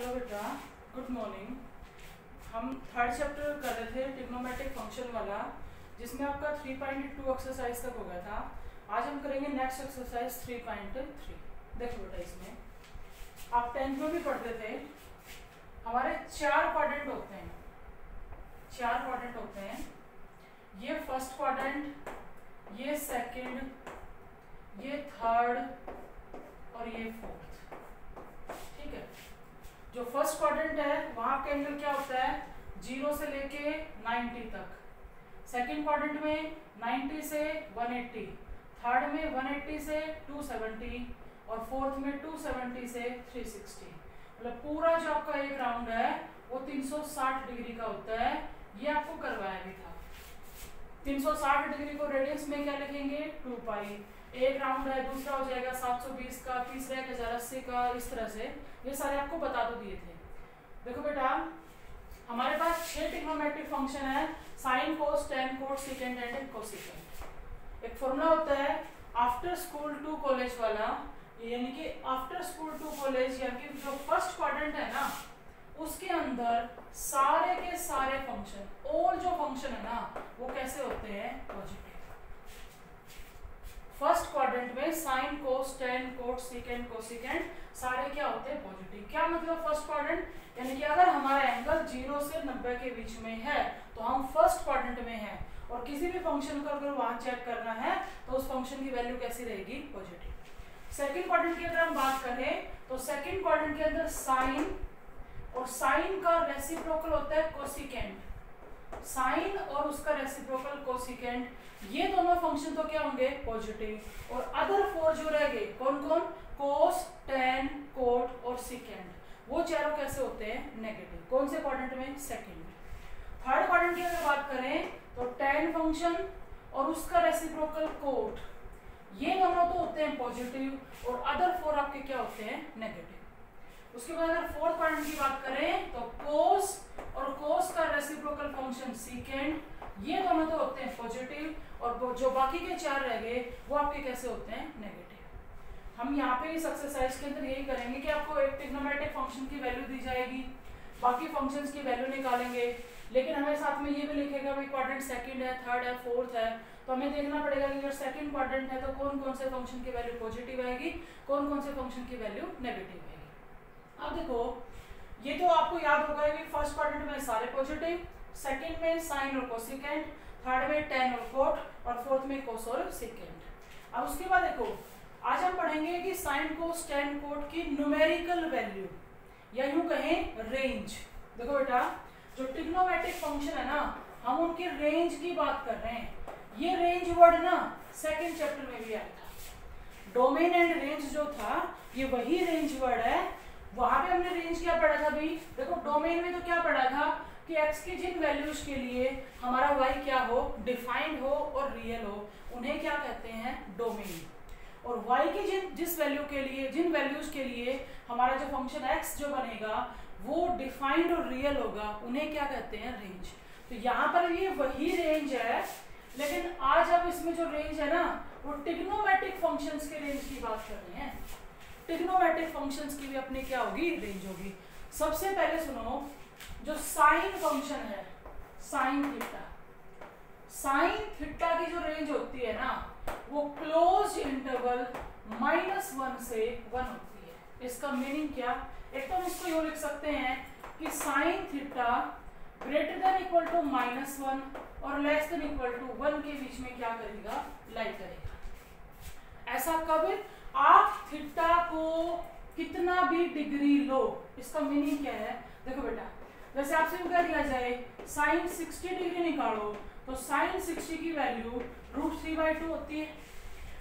Hello बेटा, good morning. हम third chapter कर रहे थे ट्रिग्नोमेट्रिक फंक्शन वाला, जिसमें आपका 3.2 एक्सरसाइज तक हो गया था। आज हम करेंगे नेक्स्ट एक्सरसाइज 3.3। देखो बेटा, इसमें आप 10th में भी पढ़ते थे, हमारे चार क्वाड्रेंट होते हैं। ये फर्स्ट क्वाड्रेंट, ये सेकंड, ये थर्ड और ये फोर्थ। ठीक है, जो फर्स्ट क्वाड्रेंट है वहां का एंगल क्या होता है, 0 से लेके 90 तक। सेकंड क्वाड्रेंट में 90 से 180, थर्ड में 180 से 270 और फोर्थ में 270 से 360। मतलब पूरा जो आपका एक राउंड है वो 360 डिग्री का होता है। ये आपको करवाया भी था। 360 डिग्री को रेडियंस में क्या लिखेंगे, 2 पाई। एक राउंड है, दूसरा हो जाएगा 720 का, तीसरा 1080 का, इस तरह से ये सारे आपको बता तो दिए थे। देखो बेटा, हमारे पास 6 ट्रिग्नोमेट्रिक फंक्शन है, sine, cos, tan, cot, secant and cosecant. एक फॉर्मूला होता है आफ्टर स्कूल टू कॉलेज वाला, यानी कि आफ्टर स्कूल टू कॉलेज, यानी कि जो फर्स्ट क्वाड्रेंट है ना उसके अंदर सारे के सारे फंक्शन, ऑल जो फंक्शन है ना वो कैसे होते हैं, पॉजिटिव। फर्स्ट क्वाड्रेंट में sign, cos, tan, cot, second, cosecant सारे क्या होते हैं, पॉजिटिव। क्या मतलब फर्स्ट क्वाड्रेंट, यानी कि अगर हमारा एंगल 0 से 90 के बीच में है तो हम फर्स्ट क्वाड्रेंट में हैं, और किसी भी फंक्शन को अगर वहां चेक करना है तो उस फंक्शन की वैल्यू कैसी रहेगी, पॉजिटिव। सेकंड क्वाड्रेंट की अगर हम बात करें तो सेकंड क्वाड्रेंट के अंदर साइन, और साइन का रेसिप्रोकल होता है कोसिकेंट। साइन और उसका रेसिप्रोकल कोसिकेंट, ये दोनों फंक्शन तो क्या होंगे, पॉजिटिव। और अदर 4 जो रह गए, कौन कौन, कोस, टेन, कोट और सिकेंड, वो चारों कैसे होते हैं, नेगेटिव। कौन से क्वाड्रेंट में, सेकंड में। थर्ड क्वाड्रेंट की अगर बात करें तो टेन फंक्शन और उसका रेसिप्रोकल कोट, ये दोनों तो होते हैं पॉजिटिव, और अदर 4 आपके क्या होते हैं, नेगेटिव। उसके बाद अगर फोर्थ क्वाड्रेंट की बात करें तो कोस और कोस का रेसिप्रोकल फंक्शन सीकेंड, ये दोनों तो होते हैं पॉजिटिव, और जो बाकी के 4 रह गए वो आपके कैसे होते हैं, नेगेटिव। हम यहाँ पे इस एक्सरसाइज के अंदर यही करेंगे कि आपको एक ट्रिग्नोमेट्रिक फंक्शन की वैल्यू दी जाएगी, बाकी फंक्शंस की वैल्यू निकालेंगे, लेकिन हमें साथ में ये भी लिखेगा भाई क्वाड्रेंट सेकंड है, थर्ड है, फोर्थ है, तो हमें देखना पड़ेगा कि अगर सेकंड क्वाड्रेंट है तो कौन कौन से फंक्शन की वैल्यू पॉजिटिव आएगी, कौन कौन से फंक्शन की वैल्यू नेगेटिव आएगी। अब देखो, ये तो आपको याद होगा कि फर्स्ट क्वाड्रेंट में सारे पॉजिटिव, सेकंड में साइन और कोसेकेंट, थर्ड में टेन और कोट, और फोर्थ में कोस और सेकेंट। अब उसके बाद देखो, आज हम पढ़ेंगे कि साइन, कोस, टेन, कोट की न्यूमेरिकल वैल्यू, या यूं कहें रेंज। देखो बेटा, जो ट्रिग्नोमेट्रिक फंक्शन है ना, हम उनकी रेंज की बात कर रहे हैं। ये रेंज वर्ड ना सेकंड चैप्टर में भी आया था। डोमेन एंड रेंज जो था, ये वही रेंज वर्ड है। वहां पे हमने रेंज क्या पढ़ा था भाई, देखो डोमेन में तो क्या पढ़ा था कि x की जिन वैल्यूज के लिए हमारा y क्या हो, डिफाइंड हो और रियल हो, उन्हें क्या कहते हैं, डोमेन। और y की जिस वैल्यू के लिए, जिन वैल्यूज के लिए हमारा जो फंक्शन x जो बनेगा वो डिफाइंड और रियल होगा, उन्हें क्या कहते हैं, रेंज। तो यहाँ पर ये वही रेंज है, लेकिन आज अब इसमें जो रेंज है ना वो ट्रिग्नोमेट्रिक फंक्शंस के रेंज की बात कर रहे हैं। ट्रिग्नोमेट्रिक फंक्शंस की भी अपनी क्या होगी, रेंज होगी। सबसे पहले सुनो, जो साइन फंक्शन है, साइन थीटा, साइन थीटा की जो रेंज होती है ना वो क्लोज इंटरवल -1 से 1 होती है। इसका मीनिंग क्या, एक तो हम इसको यूं लिख सकते हैं कि sine theta greater than equal to -1 और लेस देन इक्वल टू 1 के बीच में क्या करेगा, लाई करेगा। ऐसा कब, आप थीटा को कितना भी डिग्री लो। इसका मीनिंग क्या है, देखो बेटा, जैसे आपसे कह दिया जाए साइन 60 डिग्री निकालो, तो साइन 60 की वैल्यू √3/2 होती है।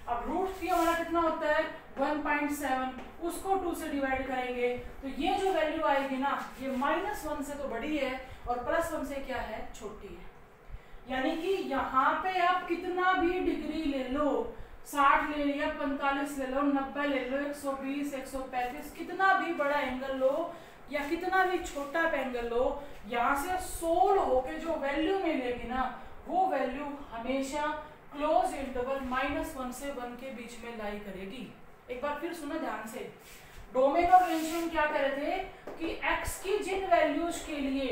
अब √3 हमारा कितना होता है, 1.7, उसको 2 से डिवाइड करेंगे तो ये जो वैल्यू आएगी ना, ये -1 से तो बड़ी है और +1 से क्या है, छोटी है। यानी कि यहाँ पे आप कितना भी डिग्री ले लो, 60 ले लिया, 45 ले लो, 90 ले लो, 120, 135, कितना भी बड़ा एंगल लो या कितना भी छोटा एंगल लो, यहाँ से सोल होके जो वैल्यू मिलेगी ना वो वैल्यू हमेशा क्लोज इंटरवल -1 से 1 के बीच में लाई करेगी। एक बार फिर सुनो ध्यान से, डोमेन और रेंज में क्या कह रहे थे कि x की जिन वैल्यूज के लिए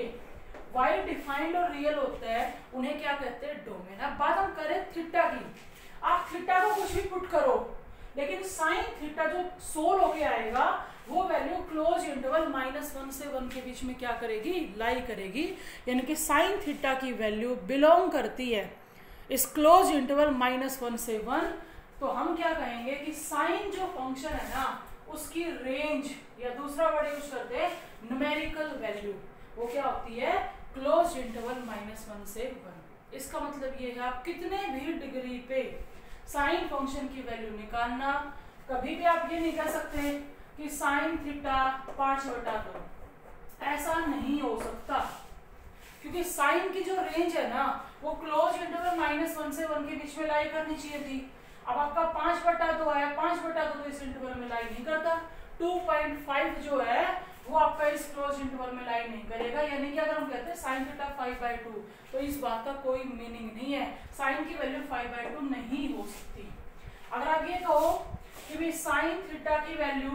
y डिफाइंड और रियल होता है उन्हें क्या कहते हैं, डोमेन। अब बात हम करें थीटा की, आप थीटा को कुछ भी पुट करो, लेकिन साइन थीटा जो सोल होके आएगा वो वैल्यू क्लोज इंटरवल -1 से 1 के बीच में क्या करेगी, लाई करेगी। यानी कि साइन थीटा की वैल्यू बिलोंग करती है इस क्लोज इंटरवल -1 से 1। तो हम क्या कहेंगे कि साइन जो फंक्शन है ना उसकी रेंज, या दूसरा वर्ड यूज करते हैं न्यूमेरिकल वैल्यू, वो क्या होती है, क्लोज इंटरवल -1 से 1। इसका मतलब ये है आप कितने भी डिग्री पे साइन फंक्शन की वैल्यू निकालना, कभी भी आप ये नहीं कह सकते कि साइन थीटा 5/2, ऐसा नहीं हो सकता, क्योंकि साइन की जो रेंज है ना वो क्लोज इंटरवल -1 से 1 के बीच में लाई करनी चाहिए थी। अब आपका 5/2 आया, 5/2 तो इस इंटरवल में लाई नहीं करता, 2.5 जो है वो आपका इस क्लोज इंटरवल में लाई नहीं करेगा। यानी कि अगर हम कहते हैं साइन थीटा 5/2 तो इस बात का कोई मीनिंग नहीं है, साइन की वैल्यू 5/2 नहीं हो सकती। अगर आप ये कहो कि भी साइन थीटा की वैल्यू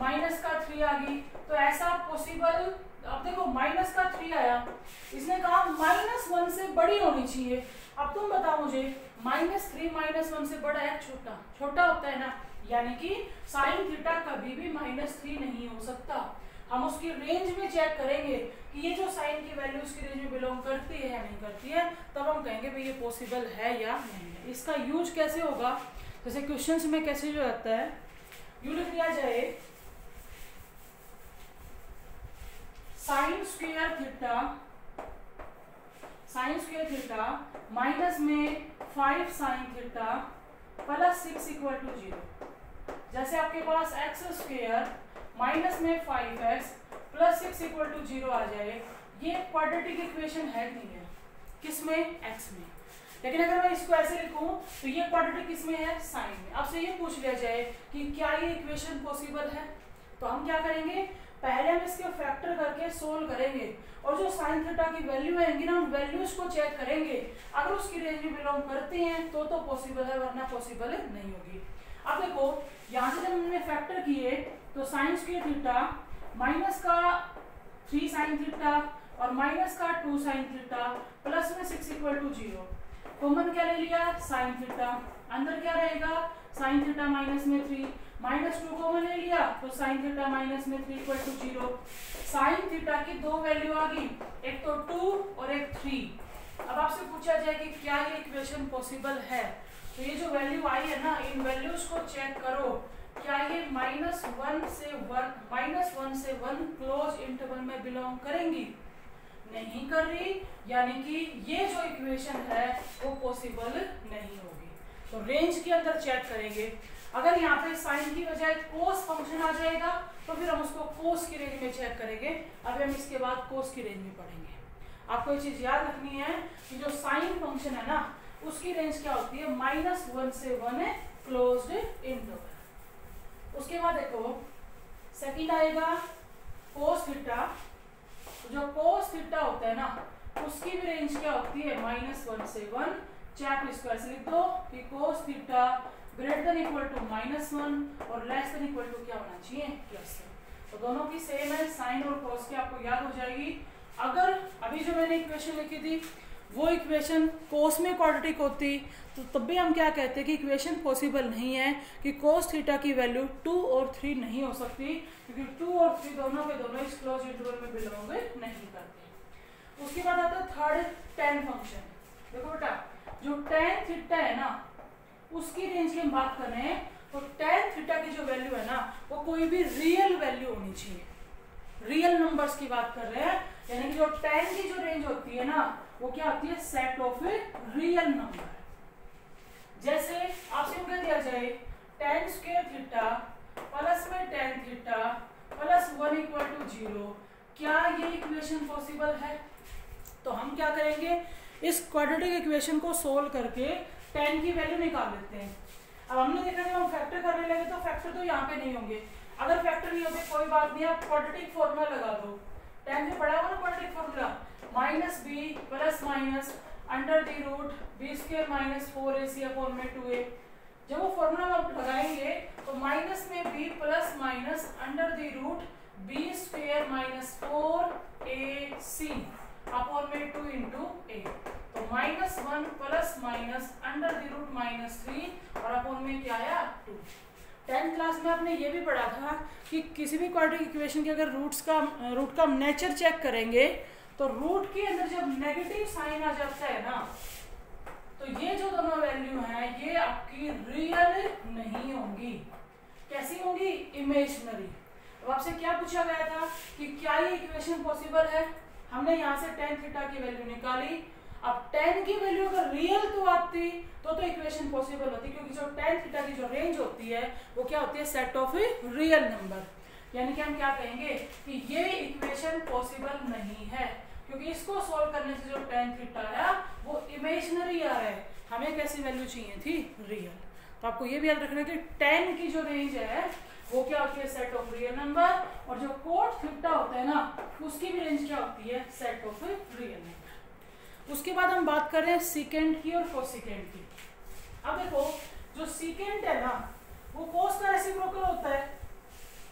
-3 आ गई तो ऐसा पॉसिबल, अब देखो -3 आया, इसने कहा -1 से बड़ी होनी चाहिए। अब तुम बताओ मुझे -3 -1 से बड़ा है छोटा, छोटा होता है ना, यानी कि साइन थीटा कभी भी -3 नहीं हो सकता। हम उसकी रेंज में चेक करेंगे कि ये जो साइन की वैल्यू उसकी रेंज में बिलोंग करती है या नहीं करती है, तब हम कहेंगे भाई ये पॉसिबल है या नहीं है। इसका यूज कैसे होगा, जैसे क्वेश्चंस में कैसे जो आता है, यू लिख दिया जाए साइन स्क्वायर थीटा माइनस में 5 साइन थीटा प्लस 6 = 0। जैसे आपके पास x² माइनस में 5x प्लस 6 = 0 आ जाए, ये क्वाड्रेटिक इक्वेशन है नहीं है, किसमें, x में। लेकिन अगर मैं इसको ऐसे लिखूं तो ये क्वाड्रेटिक किसमें है, साइन में। आपसे ये पूछ लिया जाए कि क्या ये इक्वेशन पॉसिबल है, तो हम क्या करेंगे, पहले हम इसके फैक्टर करके सोल्व करेंगे और जो साइन थीटा की वैल्यू आएंगी ना उन वैल्यूज को चेक करेंगे, अगर उसकी रेंज में बिलोंग करती हैं तो पॉसिबल है, वरना पॉसिबल नहीं होगी। अब देखो यहाँ से जब हमने फैक्टर किए तो साइन स्क्वायर थीटा माइनस का 3 साइन थीटा और माइनस का 2 साइन थीटा प्लस में 6 = 0। कॉमन क्या ले लिया, साइन थीटा, अंदर क्या रहेगा, साइन थीटा माइनस में 3, -2 कॉमन ले लिया तो साइन थीटा माइनस में 3 = 0। साइन थीटा की दो वैल्यू आ गई, एक तो 2 और एक 3। अब आपसे पूछा जाए कि क्या ये इक्वेशन पॉसिबल है, तो ये जो वैल्यू आई है ना इन वैल्यूज को चेक करो, क्या ये -1 से 1 क्लोज इंटरवल में बिलोंग करेंगी, नहीं कर रही, यानी कि ये जो इक्वेशन है वो पॉसिबल नहीं होगी। तो रेंज के अंदर चेक करेंगे, अगर यहाँ पे साइन की बजाय कोस फंक्शन आ जाएगा तो फिर हम उसको कोस की रेंज में चेक करेंगे। अभी हम इसके बाद कोस की रेंज में पढ़ेंगे। आपको ये चीज याद रखनी है कि जो साइन फंक्शन है ना उसकी रेंज क्या होती है, -1 से 1 है क्लोज्ड इंटरवल। उसके बाद देखो सेकंड आएगा कोस थीटा। जो कोस थीटा होता है ना उसकी भी रेंज क्या होती है, -1 से 1। चाहे इसको ऐसे लिख दो कि cos theta greater than equal to -1 और लेस देन इक्वल टू क्या होना चाहिए, +1। तो दोनों की सेम है, साइन और कोस की आपको याद हो जाएगी। अगर अभी जो मैंने इक्वेशन लिखी थी वो इक्वेशन कोस में क्वाड्रेटिक होती तो तब भी हम क्या कहते हैं कि इक्वेशन पॉसिबल नहीं है, कि कोस थीटा की वैल्यू 2 और 3 नहीं हो सकती, क्योंकि 2 और 3 दोनों के दोनों इस क्लोज इंटरवल में बिलोंग नहीं करते। उसके बाद आता है थर्ड tan फंक्शन। देखो बेटा जो tan थीटा है ना उसकी रेंज की हम बात कर रहे हैं, तो tan थीटा की जो वैल्यू है ना वो कोई भी रियल वैल्यू होनी चाहिए, रियल नंबर्स की बात कर रहे हैं। यानी कि जो tan की जो रेंज होती है ना वो क्या होती है, सेट ऑफ रियल नंबर। जैसे आपसे कह दिया जाए tan स्क्वायर थीटा प्लस में tan थीटा प्लस 1 = 0, क्या ये इक्वेशन पॉसिबल है? तो हम क्या करेंगे, इस क्वाड्रेटिक इक्वेशन को सोल्व करके tan की वैल्यू निकाल लेते हैं। अब हमने देखा जब हम फैक्टर करने लगे तो फैक्टर तो यहाँ पे नहीं होंगे, अगर फैक्टर नहीं होते कोई बात नहीं, आप क्वाड्रेटिक फॉर्मूला लगा दो। tan में पढ़ा हुआ ना quadratic formula, -b plus minus under the root b² - 4ac/2a जब वो फॉर्मूला आप लगाएंगे तो माइनस में b plus minus under the root B square minus 4ac upon में 2 इंटू ए, तो -1 plus minus under the root -3 और अपॉन में क्या आया 2। 10th क्लास में आपने ये भी पढ़ा था कि किसी भी क्वाड्रेटिक इक्वेशन के अगर रूट का नेचर चेक करेंगे तो रूट के अंदर जब नेगेटिव साइन आ जाता है ना, तो ये जो दोनों वैल्यू हैं ये आपकी रियल नहीं होंगी। कैसी होंगी? इमेजिनरी। तो आपसे क्या पूछा गया था कि क्या ये इक्वेशन पॉसिबल है? हमने यहाँ से tan थीटा की वैल्यू निकाली। अब tan की वैल्यू अगर रियल तो आती तो इक्वेशन पॉसिबल होती, क्योंकि जो tan थीटा की जो रेंज होती है वो क्या होती है? Set of a real number. यानी कि हम क्या कहेंगे कि ये इक्वेशन पॉसिबल नहीं है, क्योंकि इसको सॉल्व करने से जो tan थीटा है वो इमेजिनरी आ रहा है, हमें कैसी वैल्यू चाहिए थी? रियल। तो आपको ये भी याद रखना कि tan की जो रेंज है वो क्या होती है? सेट ऑफ रियल नंबर, और जो cot थीटा होता है ना उसकी भी रेंज क्या होती है? Set of real number. उसके बाद हम बात कर रहे हैं सीकेंट की और कोसिकेंट की। अब देखो जो सीकेंट है ना वो कोस का रेसिप्रोकल होता है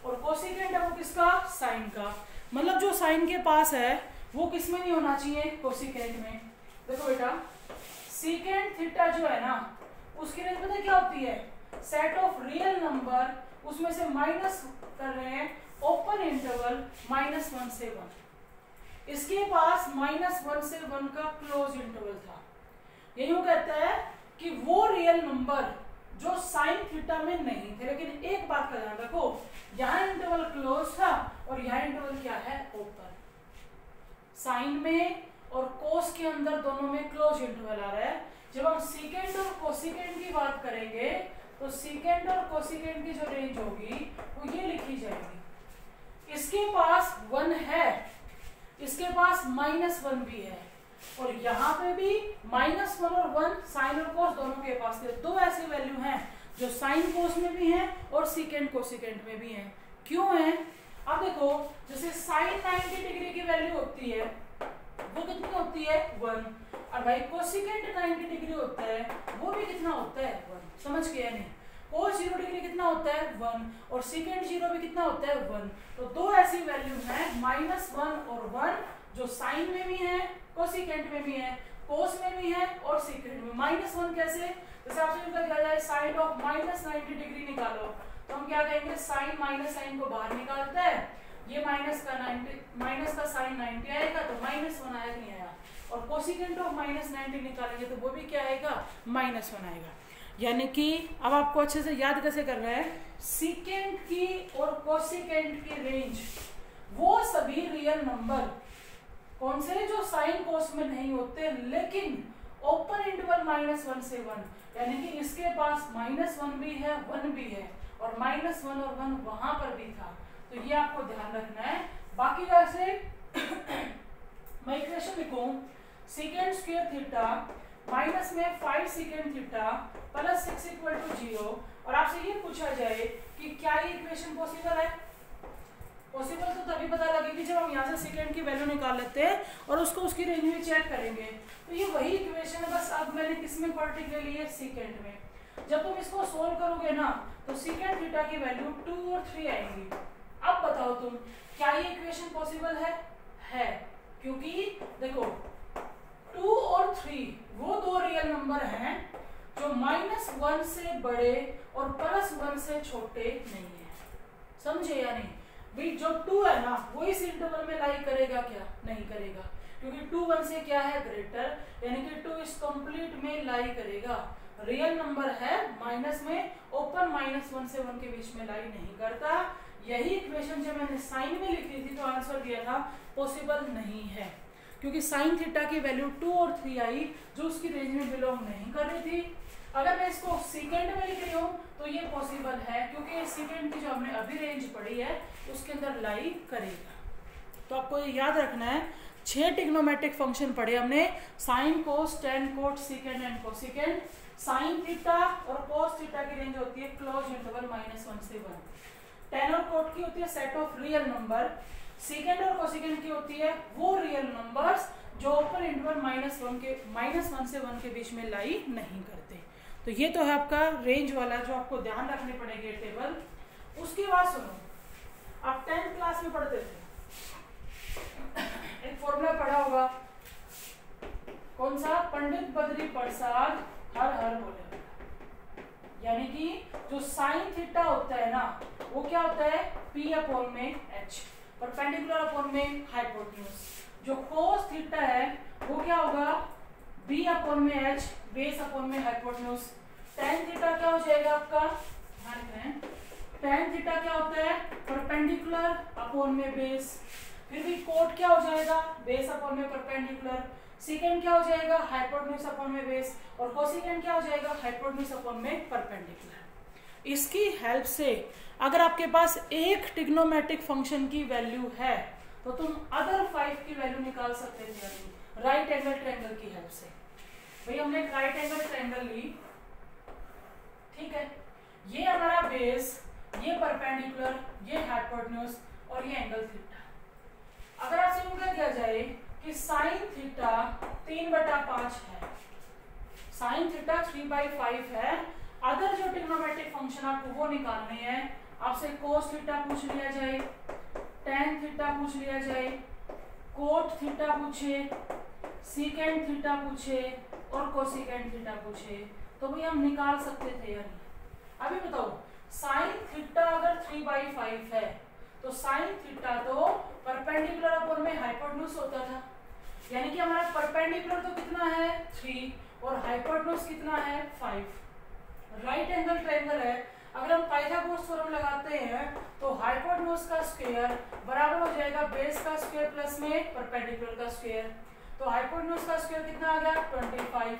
और कोसिकेंट है वो किसका? साइन का। मतलब जो साइन के पास है वो किस में नहीं होना चाहिए? कोसिकेंट में। देखो बेटा सीकेंट थीटा जो है ना उसकी रेंज पता क्या होती है? सेट ऑफ रियल नंबर, उसमें से माइनस कर रहे हैं ओपन इंटरवल -1 से 1। इसके पास -1 से 1 का क्लोज इंटरवल था। ये यूं कहता है कि वो रियल नंबर जो साइन थीटा में नहीं थे। लेकिन एक बात का ध्यान रखो, यहाँ इंटरवल क्लोज था और यहाँ इंटरवल क्या है? ओपन। साइन में और कोस के अंदर दोनों में क्लोज इंटरवल आ रहा है। जब हम सीकेंट और कोसिकेंट की बात करेंगे तो सीकेंट और कोसिकेंट की जो रेंज होगी वो ये लिखी जाएगी। इसके पास 1 है, इसके पास -1 भी है, और यहाँ पे भी -1 और 1 साइन और कोस दोनों के पास थे। दो ऐसी वैल्यू हैं जो साइन कोस में भी हैं और सीकेंट कोसिकेंट में भी हैं। क्यों है? अब देखो जैसे साइन 90 डिग्री की वैल्यू होती है वो कितनी होती है? 1, और भाई कोसिकेंट 90 डिग्री होता है वो भी कितना होता है? 1। समझ गया नहीं? कोस 0 डिग्री कितना होता है? 1, और सीकेंट 0 भी कितना होता है? 1। तो दो ऐसी वैल्यू हैं -1 और 1 जो साइन में भी है, कोसिकेंट में भी है, कोस में भी है और सीकेंट में। -1 कैसे? जैसे आपसे कहा जाए साइन ऑफ -90 डिग्री निकालो तो हम क्या कहेंगे? साइन माइनस साइन को बाहर निकालता है, ये माइनस का साइन 90 आएगा तो -1 आएगा, नहीं आया। और कोसिकेंट ऑफ -90 निकालेंगे तो वो भी क्या आएगा? -1 आएगा। यानी कि अब आपको अच्छे से याद कैसे करना है, सीकेंट की और कोसिकेंट की रेंज वो सभी रियल नंबर कौन से? जो साइन कोस में नहीं होते लेकिन ओपन इंटरवल -1 से 1, यानी कि इसके पास -1 भी है 1 भी है, और -1 और 1 वहां पर भी था। तो ये आपको ध्यान रखना है। बाकी वैसे मैं इक्वेशन लिखूं सीकेंट स्क्वायर थीटा माइनस में 5 सीकेंट थीटा प्लस 6 = 0, और आपसे ये पूछा जाए कि क्या ये इक्वेशन पॉसिबल है? पॉसिबल तो तभी पता लगेगी जब हम यहाँ से सेकेंड की वैल्यू निकाल लेते हैं और उसको उसकी रेंज में चेक करेंगे। तो ये वही इक्वेशन है, बस अब मैंने किसमें क्वाड्रेटिक ले ली है? सेकेंड में। जब तुम इसको सोल्व करोगे ना तो सीकेंट थीटा की वैल्यू 2 और 3 आएंगी। अब बताओ तुम क्या ये इक्वेशन पॉसिबल है? क्योंकि देखो 2 और 3 वो दो रियल नंबर हैं जो -1 से बड़े और +1 से छोटे नहीं है। समझे या नहीं? भाई जो 2 है ना वो इस इंटरवल में लाई करेगा क्या? नहीं करेगा, क्योंकि 2 1 से क्या है? ग्रेटर, यानी कि 2 इस कंप्लीट में लाई करेगा। रियल नंबर है माइनस में, ओपन -1 से 1 के बीच में लाई नहीं करता। यही इक्वेशन जब मैंने साइन में लिखी थी तो आंसर दिया था पॉसिबल नहीं है, क्योंकि साइन थीटा की वैल्यू 2 और 3 आई जो उसकी रेंज में बिलोंग नहीं कर रही थी। अगर मैं इसको सेकेंड में लिख रही हूँ तो ये पॉसिबल है, क्योंकि सेकेंड की जो हमने अभी रेंज पढ़ी है उसके अंदर लाई करेगा। तो आपको ये याद रखना है 6 ट्रिग्नोमेट्रिक फंक्शन पढ़े हमने, sine, cos, tan, cot, secant and cosecant. Sine theta और कोस थीटा की रेंज होती है क्लोज इंटरवल -1 से 1। टेन और कोट की होती है set of real number. Second और कोसेकेंड की होती है वो रियल नंबर्स जो ओपन इंटरवल -1 से 1 के बीच में लाई नहीं करते। तो ये तो है आपका रेंज वाला जो आपको ध्यान रखनी पड़ेगी टेबल। उसके बाद सुनो, आप 10th क्लास में पढ़ते थे, एक फॉर्मूला पढ़ा होगा, कौन सा? पंडित बद्री प्रसाद हर हर बोले। यानी कि जो साइन थीटा होता है ना, वो क्या होता है? P अपॉन में H, परपेंडिकुलर अपॉन में हाइपोटेन्यूज। जो कोस थीटा है वो क्या होगा? B अपॉन में H, बेस अपॉन में हाइपोटेन्यूज। tan थीटा क्या हो जाएगा आपका? ध्यान रखें, tan थीटा क्या होता है? परपेंडिकुलर अपॉन में बेस। फिर भी कोट क्या हो जाएगा? बेस अपॉन में परपेंडिकुलर। सेकेंड क्या हो जाएगा? हाइपोटेन्यूज अपॉन में बेस। और कोसेकेंड क्या हो जाएगा? हाइपोटेन्यूज अपॉन में परपेंडिकुलर। इसकी हेल्प से अगर आपके पास एक ट्रिग्नोमेट्रिक फंक्शन की वैल्यू है तो तुम अदर 5 की वैल्यू निकाल सकते थे राइट एंगल ट्रायंगल की हेल्प से। भाई हमने एक राइट एंगल ट्रायंगल ली, ठीक है, ये हमारा बेस, ये परपेंडिकुलर, ये हाइपोटेन्यूज और ये एंगल थीटा। अगर आपसे यूं कह दिया जाए कि साइन थीटा 3/5 है, साइन थीटा 3/5 है, अदर जो ट्रिग्नोमेट्रिक फंक्शन आपको वो निकालने हैं, आपसे कोस थीटा पूछ लिया जाए, tan थीटा पूछ लिया जाए, कोट थीटा पूछे, सीकेंड थीटा पूछे और कोसिकेंड थीटा पूछे, तो भी हम निकाल सकते थे यार। अभी बताओ, साइन थीटा अगर 3/5 है तो साइन थीटा तो परपेंडिकुलर अपॉन में हाइपोटेन्यूज होता था, यानी कि हमारा परपेंडिकुलर तो कितना है? 3 और हाइपोटेन्यूज कितना है? 5। राइट एंगल ट्रायंगल है, अगर हम पाइथागोरस थ्योरम लगाते हैं तो हाइपोटेन्यूज का स्क्वायर बराबर हो जाएगा बेस का स्क्वायर प्लस में परपेंडिकुलर का स्क्वायर। तो हाइपोटेन्यूज का स्क्वायर कितना आ गया? 25,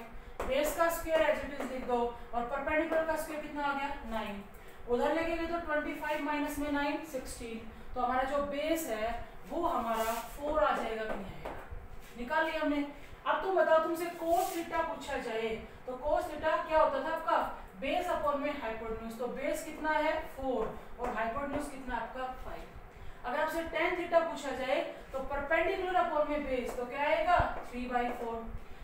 बेस का स्क्वायर एज इट इज लिख दो और परपेंडिकुलर का स्क्वायर कितना आ गया? 9। उधर लेके गए तो 25 माइनस में 9 16। तो हमारा जो बेस है वो हमारा 4 आ जाएगा कि नहीं आएगा? निकाल लिया हमने। अब तुम बताओ, तुमसे कोस थीटा पूछा जाए तो कोस थीटा क्या होता था आपका? बेस अपॉन में हाइपोटेन्यूज। तो बेस कितना है? 4 और हाइपोटेन्यूज कितना आपका? 5। अगर आपसे tan थीटा पूछा जाए तो परपेंडिकुलर अपॉन में बेस, तो क्या आएगा? 3/4।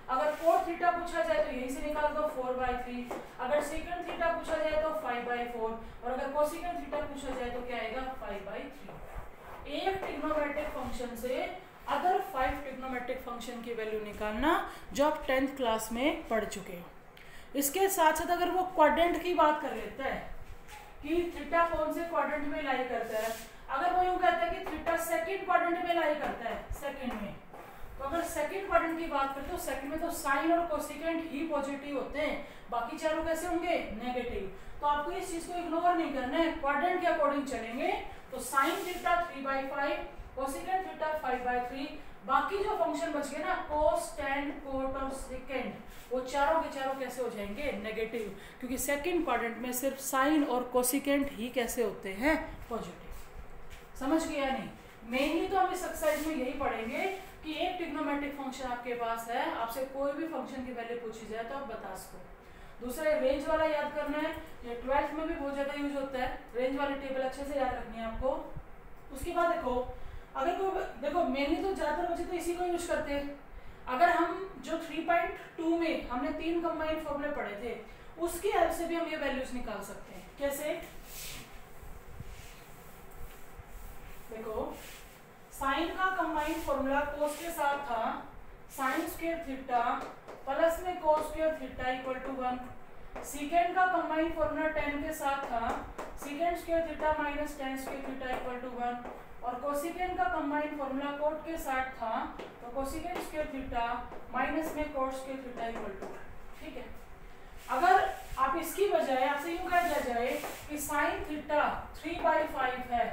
अगर कोट थीटा पूछा जाए तो यहीं से निकाल दो 4/3। अगर सेकंड थीटा पूछा जाए तो 5/4 और अगर कोसेकेंड थीटा पूछा जाए तो क्या आएगा? 5/3। एक ट्रिग्नोमेट्रिक फंक्शन से अदर 5 ट्रिग्नोमेट्रिक फंक्शन की वैल्यू निकालना जो आप 10th क्लास में पढ़ चुके हो। इसके साथ साथ अगर वो क्वाड्रेंट की बात कर लेता है कि थीटा कौन से क्वाड्रेंट में लाई करता है, अगर वो यूं कहता है कि थीटा सेकंड क्वाड्रेंट में लाई करता है, सेकंड में, तो अगर सेकंड क्वाड्रेंट की बात करें तो सेकंड में तो साइन और कोसेकेंट ही पॉजिटिव होते हैं, बाकी चारों कैसे होंगे? नेगेटिव। तो आपको इस चीज को इग्नोर नहीं करना है, क्वाड्रेंट के अकॉर्डिंग चलेंगे। तो साइन थीटा 3/5, कोसेकेंट थीटा 5/3, बाकी जो फंक्शन बच गए ना कोस, tan, कोट और सेकेंड, वो चारों के चारों कैसे हो जाएंगे? नेगेटिव, क्योंकि सेकंड क्वाड्रेंट में सिर्फ साइन और कोसेकेंट ही कैसे होते हैं? पॉजिटिव। समझ गया नहीं? मेनली तो हम इस एक्सरसाइज में यही पढ़ेंगे कि एक ट्रिग्नोमेट्रिक फंक्शन आपके पास है, आपसे कोई भी फंक्शन की वैल्यू पूछी जाए तो आप बता सको। दूसरा रेंज वाला याद करना है, ये 12th में भी बहुत ज्यादा यूज होता है, रेंज वाली टेबल अच्छे से याद रखनी है आपको। उसके बाद देखो, अगर कोई देखो मेनली तो ज्यादातर बच्चे तो इसी को यूज करते हैं। अगर हम जो 3.2 में हमने 3 कंबाइंड फॉर्मूले पढ़े थे, उसकी हेल्प से भी हम ये वैल्यूज निकाल सकते हैं। कैसे? देखो, साइन का कंबाइंड फॉर्मूला कोस के साथ था साइन स्क्वायर थीटा प्लस में cos square theta equal to 1। Secant का कंबाइंड फॉर्मूला tan के साथ था secant square theta minus tan square theta equal to 1। और कोसेकेंड का कंबाइंड फॉर्मूला कोट के साथ था तो कोसेकेंड स्क्वायर थीटा माइनस में cot square theta equal to 1। ठीक है, अगर आप इसकी बजाय आपसे यूं कह दिया जाए कि साइन थीटा 3/5 है,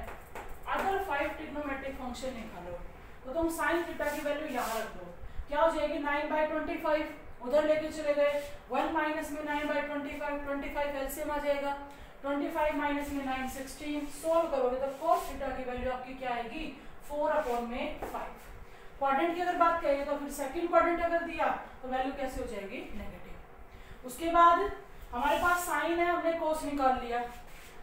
अगर 5 ट्रिग्नोमेट्रिक फंक्शन निकालो, तो तुम साइन थीटा की वैल्यू यहाँ रख दो, क्या हो जाएगी? 9/25, उधर लेके चले गए 1 माइनस में 9/25, 25 एलसीएम आ जाएगा, 25 माइनस में 9 16। सोल्व करोगे तो cos थीटा की वैल्यू आपकी क्या आएगी? 4/5। क्वाड्रेंट की अगर बात करें तो फिर सेकंड क्वाड्रेंट अगर दिया तो वैल्यू कैसे हो जाएगी? नेगेटिव। उसके बाद हमारे पास साइन है, हमने कोस निकाल लिया।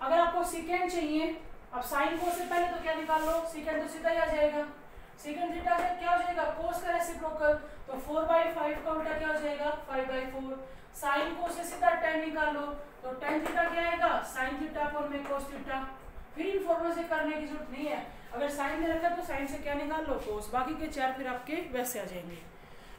अगर आपको सेकेंड चाहिए, अब साइन कोस से पहले तो क्या निकाल लो? सेकेंड तो सीधा ही आ जाएगा। सेकंड थीटा का क्या हो जाएगा कोस का रेसिप्रोकल, तो 4/5 का उल्टा क्या हो जाएगा 5/4। साइन कोस से सीधा tan निकालो, तो tan थीटा क्या आएगा sin थीटा अपॉन में cos थीटा। फिर इन फॉर्मूले से करने की जरूरत नहीं है, अगर साइन दे रखा है तो साइन से क्या निकाल लो कोस, बाकी के चार फिर आपके वैसे आ जाएंगे।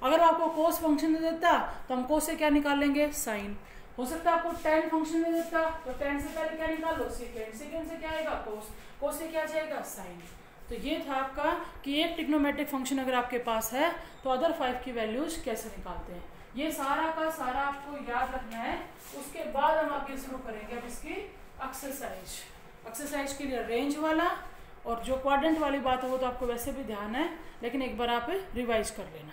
अगर आपको कोस फंक्शन दे देता तो हम कोस से क्या निकाल लेंगे साइन, हो सकता है आपको tan फंक्शन दे देता तो tan से पहले क्या निकाल लो सेकेंड, सेकेंड से क्या आएगा कोस, कोस से क्या जाएगा साइन। तो ये था आपका कि एक ट्रिग्नोमेट्रिक फंक्शन अगर आपके पास है तो अदर 5 की वैल्यूज कैसे निकालते हैं, ये सारा का सारा आपको याद रखना है। उसके बाद हम आगे शुरू करेंगे अब इसकी एक्सरसाइज के लिए रेंज वाला, और जो क्वाड्रेंट वाली बात है वो तो आपको वैसे भी ध्यान है, लेकिन एक बार आप रिवाइज कर लेना।